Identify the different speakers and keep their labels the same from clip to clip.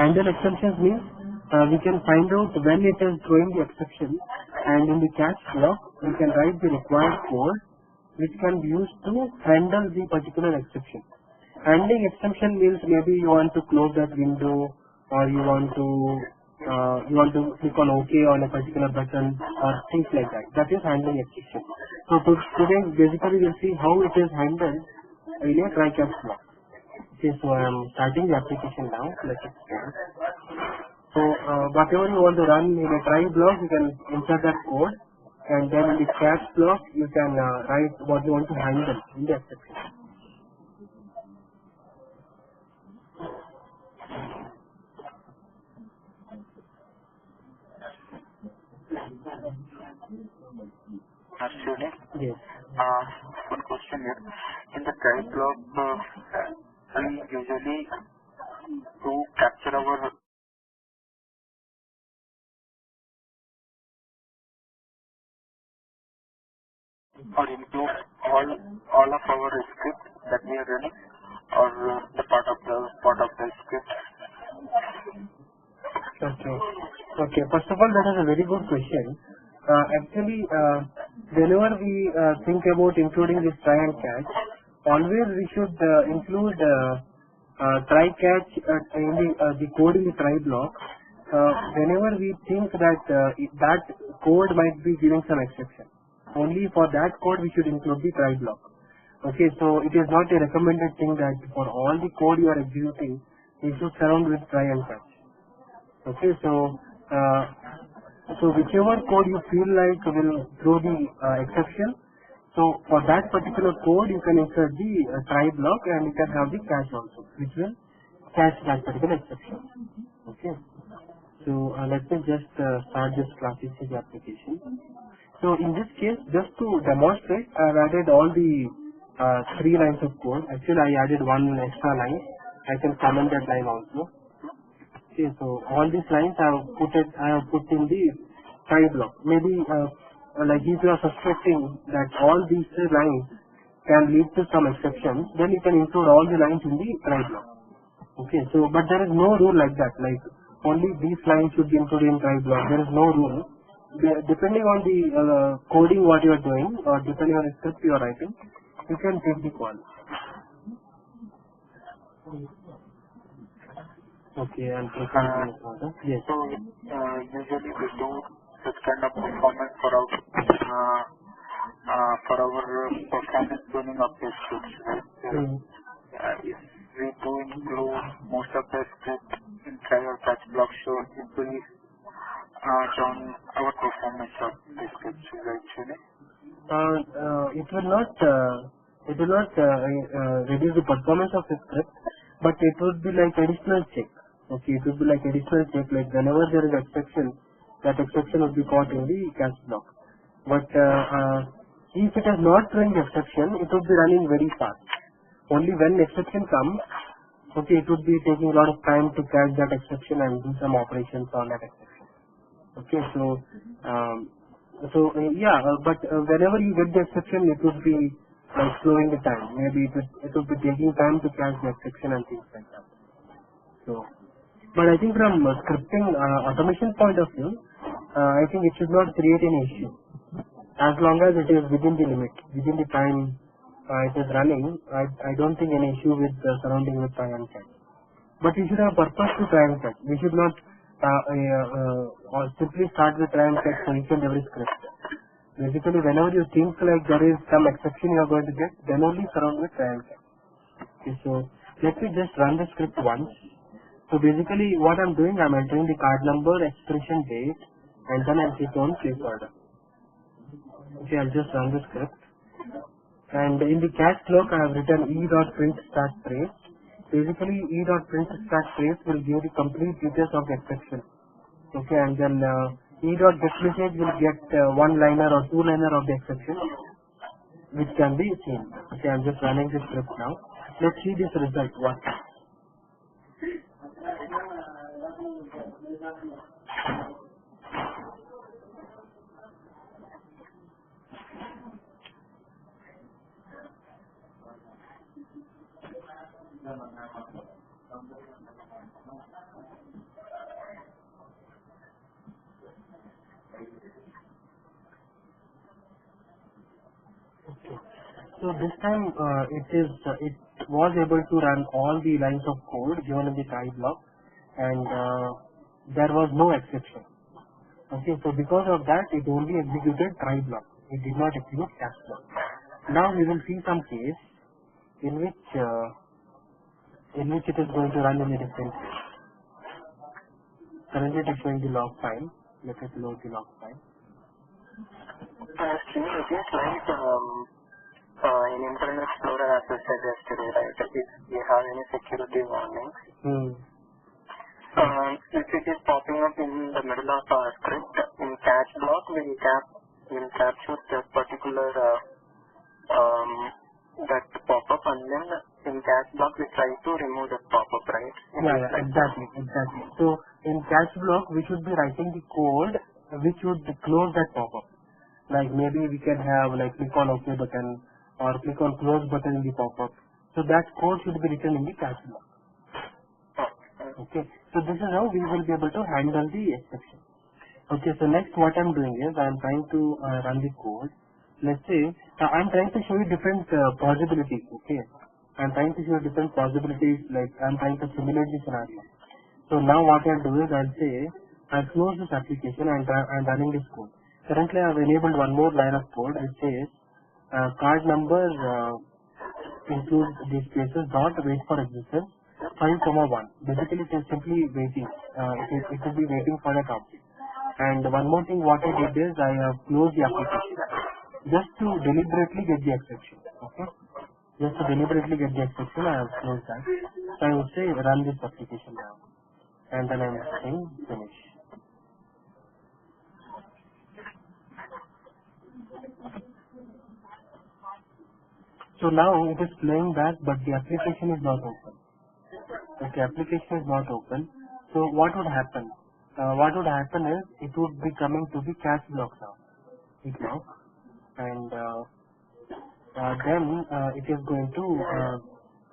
Speaker 1: Handle exceptions means we can find out when it is throwing the exception, and in the catch block we can write the required code which can be used to handle the particular exception. Handling exception means maybe you want to close that window, or you want to click on OK on a particular button, or things like that. That is handling exception. So today basically we'll see how it is handled in a try catch block. Okay, so I am starting the application now. Let it start. So whatever you want to run in a try block, you can insert that code, and then in the catch block you can write what you want to handle in the exception.
Speaker 2: Actually,
Speaker 1: Yes.
Speaker 2: one question here. In the try block, we usually to capture our or include all of our script that we are running, or the part of the script.
Speaker 1: Okay. First of all, that is a very good question. Actually, whenever we think about including this try and catch, always we should include try catch in the code in the try block. Whenever we think that that code might be giving some exception, only for that code we should include the try block. Okay, so it is not a recommended thing that for all the code you are executing, you should surround with try and catch. Okay, so whichever code you feel like will throw the exception, so for that particular code you can insert the try block, and you can have the catch also, which will catch that particular exception. Okay, so let me just start this classic application. So in this case, just to demonstrate, I have added all the 3 lines of code. Actually, I added one extra line. I can comment that line also. Okay, so all these lines I have put in the try block. Maybe like if you are suspecting that all these 3 lines can lead to some exceptions, then you can include all the lines in the try block. Okay, so but there is no rule like that. Like only these lines should be included in try block. There is no rule. Depending on the coding what you are doing, or depending on the script you are writing, you can take the call. Okay, and yes.
Speaker 2: So usually we do such kind of performance for our performance tuning of the scripts, right? We do include most of the script in try or catch block, so it will down our performance of the scripts, actually.
Speaker 1: It will not reduce the performance of the script, but it would be like additional check. Okay, it would be like additional check, like whenever there is exception, that exception would be caught in the catch block. But if it is not throwing exception, it would be running very fast. Only when exception comes, okay, it would be taking a lot of time to catch that exception and do some operations on that exception. Okay, so but whenever you get the exception, it would be like slowing the time. Maybe it would be taking time to catch the exception and things like that. So, but I think from scripting automation point of view, I think it should not create any issue. As long as it is within the limit, within the time it is running, I don't think any issue with surrounding with try and catch. But we should have purpose to try and catch. We should not or simply start with try and catch for each and every script. Basically, whenever you think like there is some exception you are going to get, then only surround with try and catch. Okay, so let me just run the script once. So basically, what I'm doing, I'm entering the card number, expiration date, and then I'll click on place order. Okay, I'll just run the script. And in the catch block, I have written e.print start trace. Basically, e.print start trace will give the complete details of the exception. Okay, and then e.getMessage will get one-liner or two-liner of the exception, which can be seen. Okay, I'm just running the script now. Let's see this result. What? So this time it was able to run all the lines of code given in the try block, and there was no exception. Okay, so because of that, it only executed try block. It did not execute catch block. Now we will see some case in which it is going to run in a different way. Currently, it is showing the log file. Let us load the log file.
Speaker 2: Actually, it is like in Internet Explorer, as I said yesterday, right? If you have any security warnings, if it is popping up in the middle of our script, in catch block, we'll capture that particular that pop-up, and then in catch block we try to remove that pop-up, right?
Speaker 1: Exactly. So in catch block, we should be writing the code which would close that pop-up. Like maybe we can have like click on OK button or click on close button in the pop-up. So that code should be written in the catch block. Okay. So this is how we will be able to handle the exception. Okay. So next what I'm doing is I'm trying to run the code. Let's say I'm trying to show you different possibilities. Okay. I'm trying to show you different possibilities. Like I'm trying to simulate the scenario. So now what I'll do is I'll say I'll close this application and I'm running this code. Currently I've enabled one more line of code which says card number includes these spaces dot wait for existence 5, 1. Basically it is simply waiting. It will be waiting for that object. And one more thing what I did is I have closed the application just to deliberately get the exception. Okay. Just to deliberately get the exception I have closed that. So I would say run this application now. And then I'm saying finish. So now it is playing back, but the application is not open. Okay, application is not open. So what would happen? What would happen is it would be coming to the catch block now. It now, and then it is going to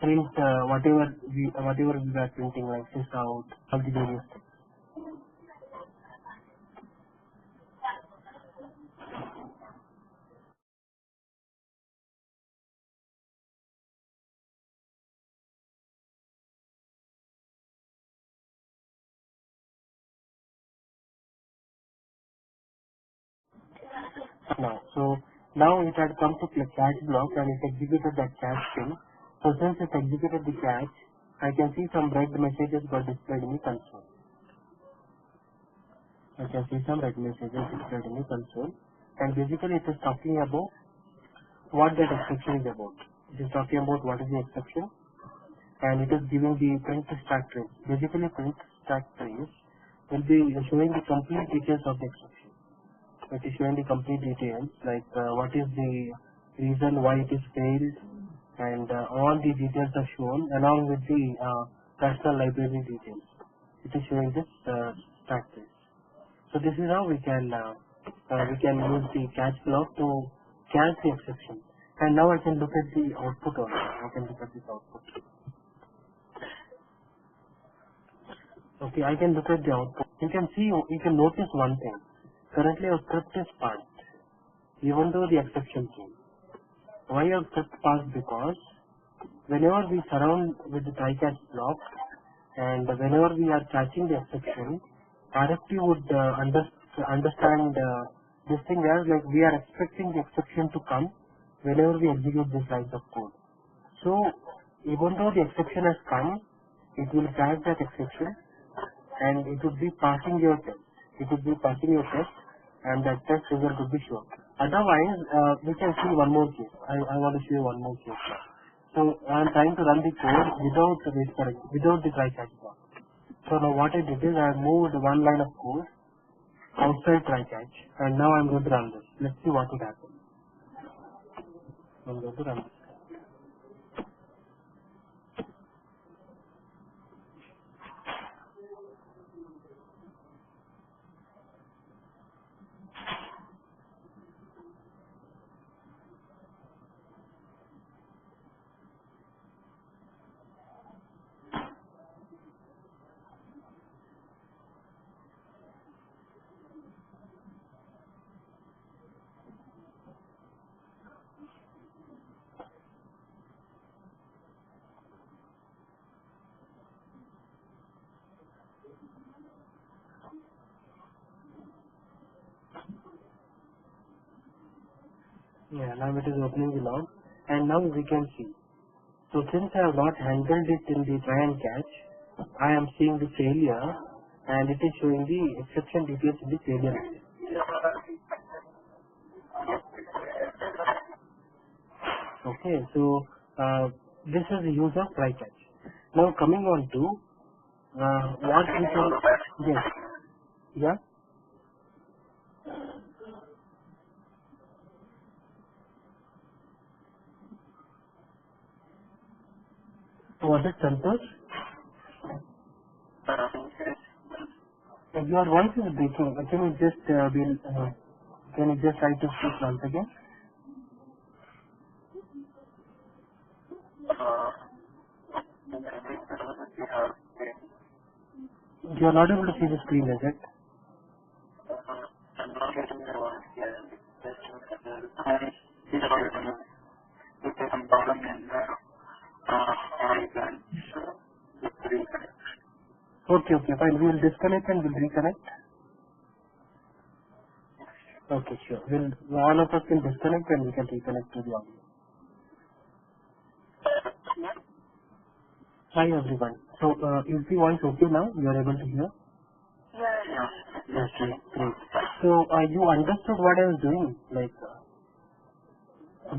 Speaker 1: print whatever we were printing, like this out, all the various things. Now, so now it had come to the catch block and it executed that catch thing. So since it executed the catch, I can see some red messages got displayed in the console. I can see some red messages displayed in the console. And basically it is talking about what that exception is about. It is talking about what is the exception, and it is giving the print stack trace. Basically print stack trace will be showing the complete details of the exception. It is showing the complete details, like what is the reason why it is failed, and all the details are shown along with the personal library details. It is showing this stack trace. So this is how we can use the catch block to catch the exception. And now I can look at the output also. I can look at this output. Okay, I can look at the output. You can notice one thing. Currently our script is passed, even though the exception came. Why our script passed? Because whenever we surround with the try-catch block and whenever we are catching the exception, RFT would understand this thing as like we are expecting the exception to come whenever we execute this lines of code. So even though the exception has come, it will catch that exception and it would be passing your test. It would be passing your test and that test result would be shown. Otherwise, we can see one more case. I want to show you one more case now. So I am trying to run the code without the try catch block. So now what I did is I moved one line of code outside try catch and now I am going to run this. Let's see what would happen. I am going to run this. Yeah, now it is opening the log, and now we can see. So since I have not handled it in the try and catch, I am seeing the failure, and it is showing the exception details in the failure. Okay, so this is the use of try catch. Now coming on to what we can, yes, yeah, what is Santosh? Your voice is breaking. Can you just try to speak once again? You are not able to see the screen, is it? Okay, fine. We will disconnect and we'll reconnect. Okay, sure. All of us can disconnect and we can reconnect to the audio. Hi everyone. So is the voice okay now? You are able to hear? Okay, great. So you understood what I was doing? Like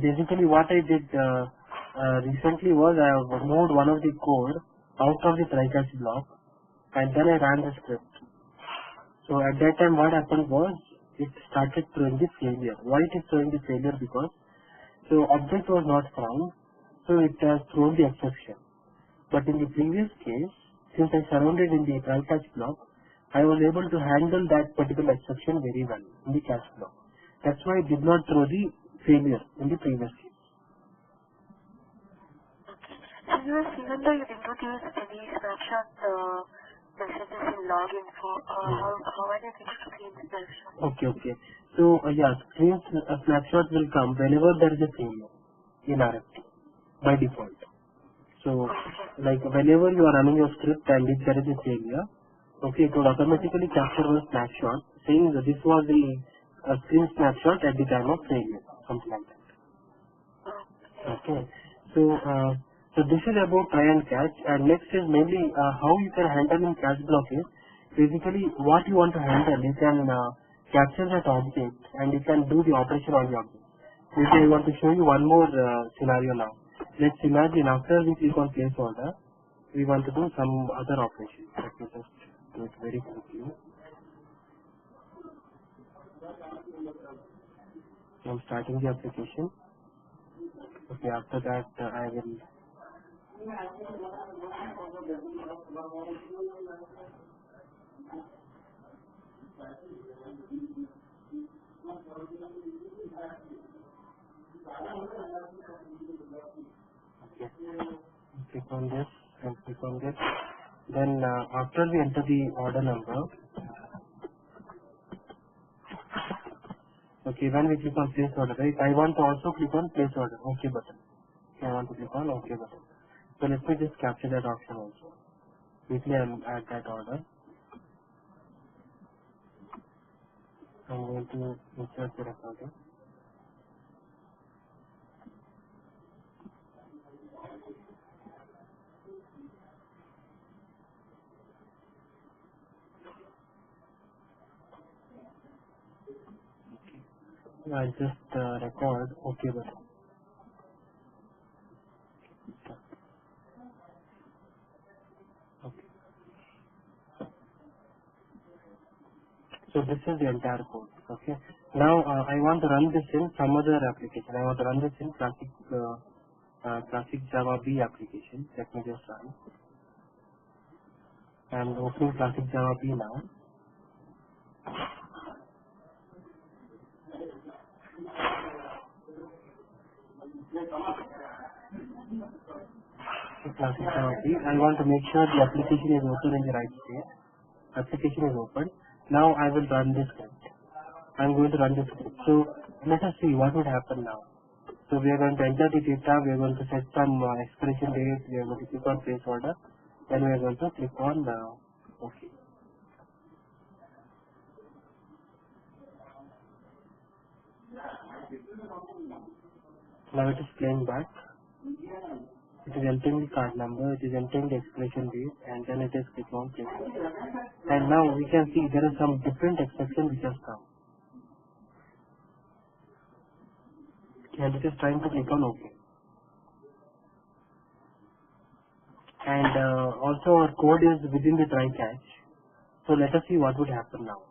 Speaker 1: basically what I did recently was I have moved one of the code out of the try-catch block and then I ran the script. So at that time what happened was it started throwing the failure. Why it is throwing the failure? Because so object was not found, so it has thrown the exception. But in the previous case, since I surrounded in the try-catch block, I was able to handle that particular exception very well in the catch block. That's why I did not throw the failure in the previous case.
Speaker 3: Even though you did not use any snapshot messages in login for how are you going to screen snapshot?
Speaker 1: Okay. So yeah, screen snapshot will come whenever there is a failure in RFT by default. So like whenever you are running your script and if there is a failure, okay, it will automatically capture one snapshot saying that this was the screen snapshot at the time of failure, something like that. Okay. So this is about try and catch, and next is mainly how you can handle in catch block is basically what you want to handle. You can capture that object and you can do the operation on the object. Okay, I want to show you one more scenario now. Let's imagine after we click on place order, we want to do some other operation. Let me just do it very quickly. I'm starting the application. Okay, after that I will. Okay. Click on this and click on this. Then after we enter the order number, okay, when we click on place order, right, I want to also click on place order, OK button. Okay, I want to click on OK button. So let me just capture that option also. Quickly I'll add that order. I'm going to insert the recording. I just record OK button. Okay. So this is the entire code. Okay. Now I want to run this in some other application. I want to run this in classic Java B application. Let me just run. I'm opening classic Java B now. Classic Java B. I want to make sure the application is open in the right state. Application is open. Now I will run this script. I'm going to run this script. So let us see what would happen now. So we are going to enter the data. We are going to set some expiration date. We are going to click on place order. Then we are going to click on OK. Now it is playing back. It is entering the card number, it is entering the expiration date, and then it is click on play. And now we can see there is some different exception which has come. And it is trying to click on OK. And also our code is within the try catch. So let us see what would happen now.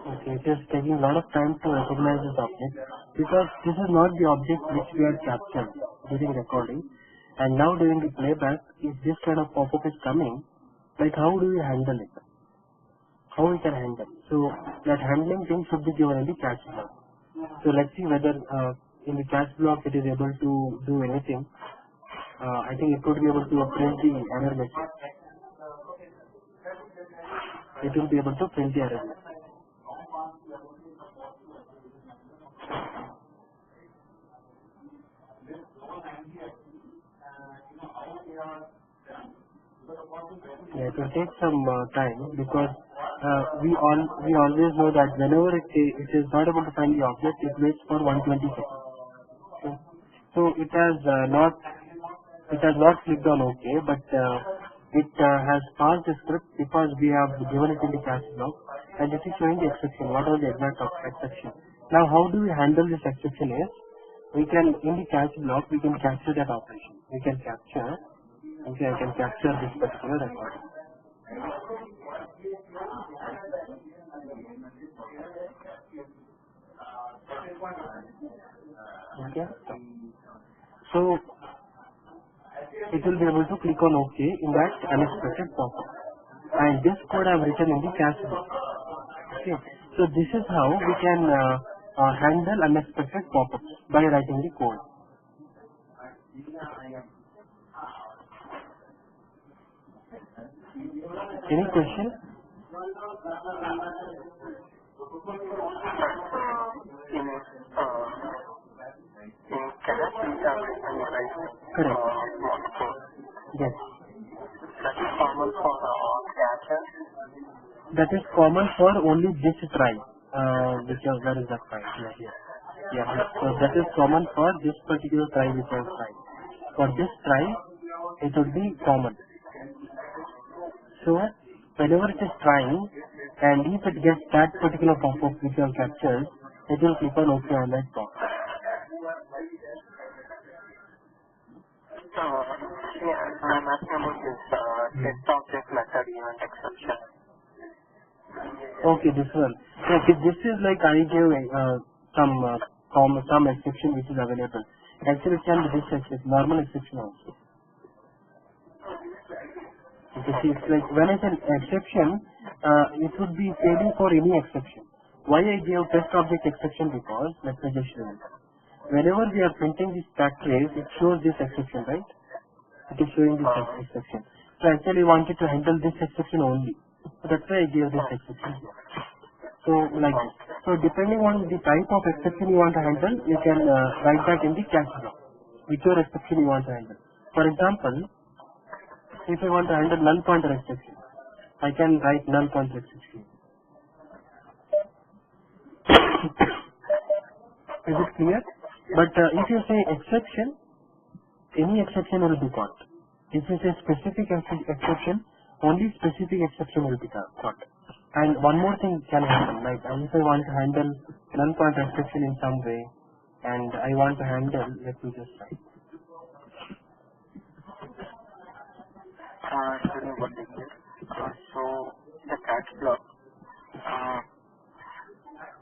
Speaker 1: Okay, it is taking a lot of time to recognize this object because this is not the object which we had captured during recording. And now during the playback, if this kind of pop-up is coming, like how do we handle it? How we can handle? So that handling thing should be given in the catch block. So let's see whether in the catch block it is able to do anything. I think it would be able to print the error message. It will be able to print the error message. Yeah, it will take some time because we always know that whenever it is not able to find the object, it waits for 120 seconds. Okay. So it has not clicked on OK, but it has passed the script because we have given it in the catch block, and it is showing the exception. What are the exact exception? Now, how do we handle this exception? Is we can in the catch block we can capture that operation. We can capture. Okay, I can capture this particular record. Okay. So it will be able to click on OK in that unexpected pop-up. And this code I have written in the catch block. Okay. So this is how we can handle unexpected pop-ups by writing the code. Any question? Correct. Yes.
Speaker 2: That is common for catches.
Speaker 1: That is common for only this try. Where is that try? Yeah. So that is common for this particular try which I have tried. For this try, it would be common. So whenever it is trying, and if it gets that particular pop-up which you have captured, it will click on OK on that pop.
Speaker 2: I'm asking about this test object method event exception.
Speaker 1: Okay, this one. Okay, this is like I gave some exception which is available. Actually, it can be this exception, normal exception also. Okay, see, it's like when I say exception, it would be failing for any exception. Why I gave test object exception? Because let me just show you. Whenever we are printing this stack trace, it shows this exception, right? It is showing this exception. So actually, I wanted to handle this exception only. So that's why I gave this exception here. So depending on the type of exception you want to handle, you can write that in the catch block, whichever exception you want to handle. For example, if I want to handle null pointer exception, I can write null pointer exception. Is it clear? But if you say exception, any exception will be caught. If you say specific exception, only specific exception will be caught. And one more thing can happen, like if I want to handle null pointer exception in some way, and I want to handle, let me just write.
Speaker 2: Tell me what is this. So the catch block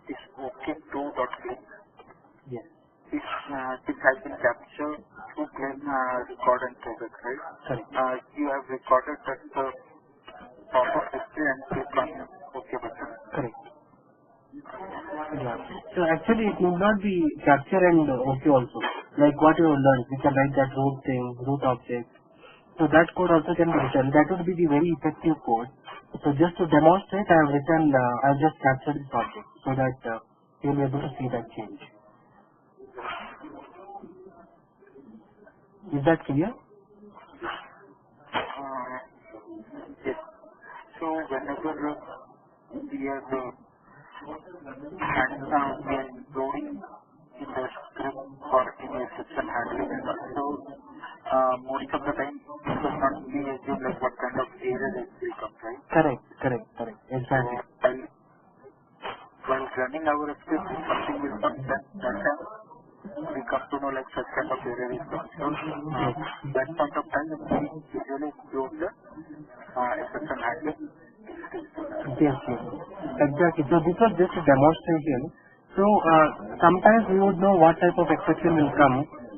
Speaker 2: is OK2.c.
Speaker 1: Yes.
Speaker 2: This has been captured through plain record and playback, right?
Speaker 1: Correct.
Speaker 2: You have recorded that the pop-up history and click on OK button.
Speaker 1: Correct. Yeah. So actually it need not be capture and OK also. Like what you have learned, we can write that root thing, root object, So that code also can be written. That would be the very effective code. So just to demonstrate, I have written, I have just captured this object so that you will be able to see that change. Is that clear?
Speaker 2: Yes. So whenever we are loading in the script for any exception handling, so most of the time it will not be assumed like what kind of error it will come, right?
Speaker 1: Correct. Exactly.
Speaker 2: So while running our script, if something will come, that time we come to know like such kind of error is coming. So that point of time we usually include the exception handling.
Speaker 1: Yes. Exactly. So this was just a demonstration. So sometimes we would know what type of exception will come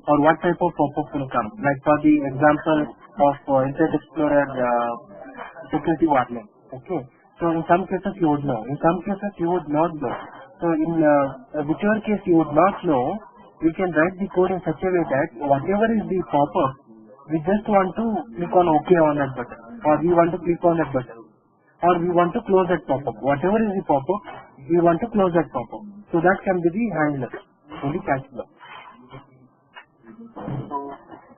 Speaker 1: or what type of pop-up will come. Like for the example of Internet Explorer security warning. Okay. So in some cases you would know. In some cases you would not know. So in whichever case you would not know, we can write the code in such a way that whatever is the pop-up, we just want to click on OK on that button, or we want to click on that button, or we want to close that pop-up. Whatever is the pop-up, we want to close that pop-up. So that can be the handler, only catch block.
Speaker 2: So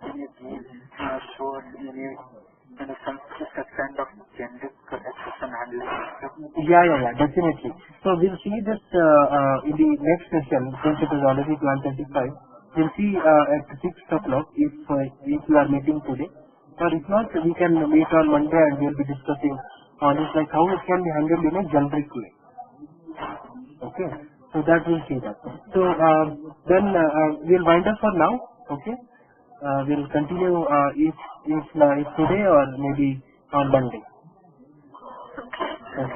Speaker 2: can you please show us some such kind of generic exception handling?
Speaker 1: Yeah, definitely. So we'll see this in the next session, since it is already 12:35. We'll see at 6 o'clock if you are meeting today. Or if not, we can meet on Monday and we'll be discussing on this, like how it can be handled in a generic way. Okay, so that we'll see that. So then we'll wind up for now. Okay, we'll continue if today or maybe on Monday.